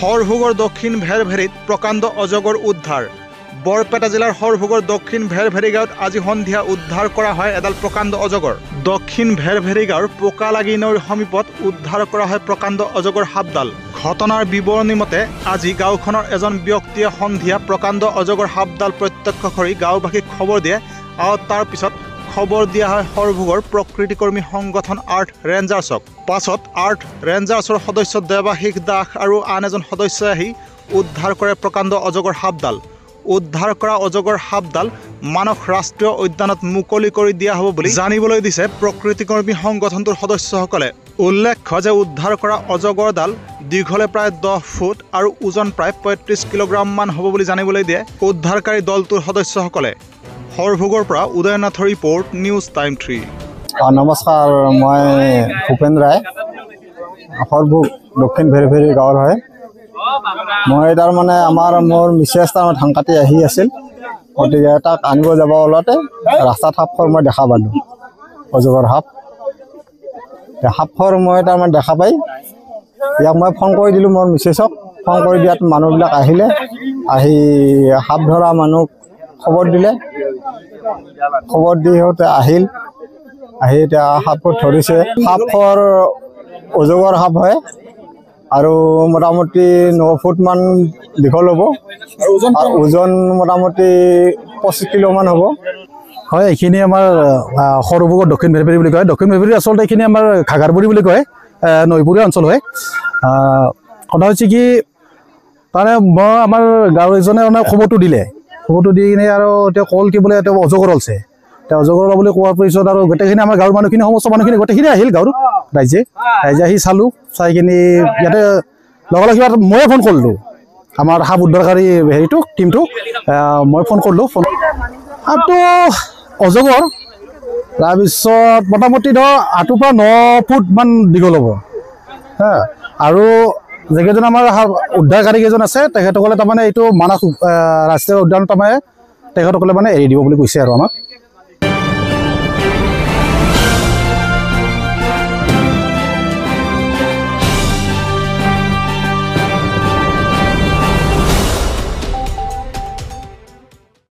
হৰভোগৰ দক্ষিণ ভেৰভেৰিত প্ৰকাণ্ড অজগৰ উদ্ধাৰ। বৰপেটা জিলাৰ হৰভোগৰ দক্ষিণ ভেৰভেৰি গাঁৱত আজি সন্ধিয়া উদ্ধাৰ কৰা হয় এডাল প্ৰকাণ্ড অজগৰ। দক্ষিণ ভেৰভেৰি গাঁৱৰ পোকালাগি নৈৰ সমীপত উদ্ধাৰ কৰা হয় প্ৰকাণ্ড অজগৰ সাপডাল। ঘটনাৰ বিৱৰণী মতে আজি গাঁওখনৰ এজন ব্যক্তিয়ে সন্ধিয়া প্ৰকাণ্ড অজগৰ সাপডাল প্ৰত্যক্ষ কৰি গাঁওবাসীক খবৰ দিয়ে আৰু তাৰ পিছত খবৰ দিয়া হয় হৰভোগৰ প্ৰকৃতিকৰ্মী সংগঠন আৰ্থ ৰেঞ্জাৰ্ছক। পাছত আৰ্থ ৰেঞ্জাৰ্ছৰ সদস্য দেৱাশিষ দাস আৰু আন এজন সদস্যই আহি উদ্ধাৰ কৰে প্ৰকাণ্ড অজগৰ সাপডাল। উদ্ধাৰ কৰা অজগৰ সাপডাল মানস ৰাষ্ট্ৰীয় উদ্যানত মুকলি কৰি দিয়া হ'ব বুলি জানিবলৈ দিছে প্ৰকৃতিকৰ্মী সংগঠনটোৰ সদস্যসকলে। উল্লেখ্য যে উদ্ধাৰ কৰা অজগৰডাল দীঘলে প্ৰায় 10 ফুট আৰু ওজন প্ৰায় 35 কিলোগ্ৰামমান হ'ব বুলি জানিবলৈ দিয়ে উদ্ধাৰকাৰী দলটোৰ সদস্যসকলে। হৰভোগৰ পৰা উদয়নাথৰ ৰিপৰ্ট, নিউজ টাইম 3। নমস্কাৰ, মই ভূপেন ৰায়, হৰভোগ দক্ষিণ ভেৰভেৰি গাঁৱৰ হয়। মই তাৰমানে মোৰ মিছেছ তাৰমানে ধান কাটি আহি আছিল, গতিকে তাক আনিব যাব ওলাওঁতে ৰাস্তাত সাপখৰ মই দেখা পালোঁ, অজগৰ সাপ। সাপখৰ মই তাৰমানে দেখা পাই ইয়াক মই ফোন কৰি দিলোঁ মোৰ মিছেছক। ফোন কৰি দিয়াত মানুহবিলাক আহিলে, আহি সাপ ধৰা মানুহক খবৰ দিলে। খবৰ দি সিহঁতে আহিল, আহি এতিয়া সাপবোৰ ধৰিছে। সাপখৰ অজগৰ সাপ হয় আৰু মোটামুটি 9 ফুটমান দীঘল হ'ব, ওজন মোটামুটি 25 কিলোমান হ'ব। হয়, এইখিনি আমাৰ হৰভোগৰ দক্ষিণ ভেৰভেৰি বুলি কয়। দক্ষিণ ভেৰভেৰি আচলতে এইখিনি আমাৰ ঘাগাৰবুৰি বুলি কয়, নৈপুৰীয়া অঞ্চল হয়। কথা হৈছে কি, মানে মই আমাৰ গাঁৱৰ এজনে মানে খবৰটো দিলে। খবৰটো দি কিনে আৰু তেওঁ ক'ল কি বোলে তেওঁ অজগৰ ওলাইছে। তেওঁ অজগৰ ওলা বুলি কোৱাৰ পিছত আৰু গোটেইখিনি আমাৰ গাঁৱৰ মানুহখিনি, সমস্ত মানুহখিনি গোটেইখিনি আহিল। গাঁৱৰ ৰাইজে আহি চালোঁ, চাই কিনি ইয়াতে লগালগ কিবা ময়ে ফোন কৰিলোঁ আমাৰ সাপ উদ্ধাৰকাৰী টিমটোক মই ফোন কৰিলোঁ। সাপটো অজগৰ, তাৰপিছত মোটামুটি ধৰ 8 পৰা 9 ফুটমান দীঘল হ'ব। আৰু যিকেইজন আমাৰ উদ্ধাৰকাৰী কেইজন আছে তেখেতসকলে তাৰমানে এইটো মানস ৰাষ্ট্ৰীয় উদ্যান তাৰমানে তেখেতসকলে মানে এৰি দিব বুলি কৈছে আৰু আমাক।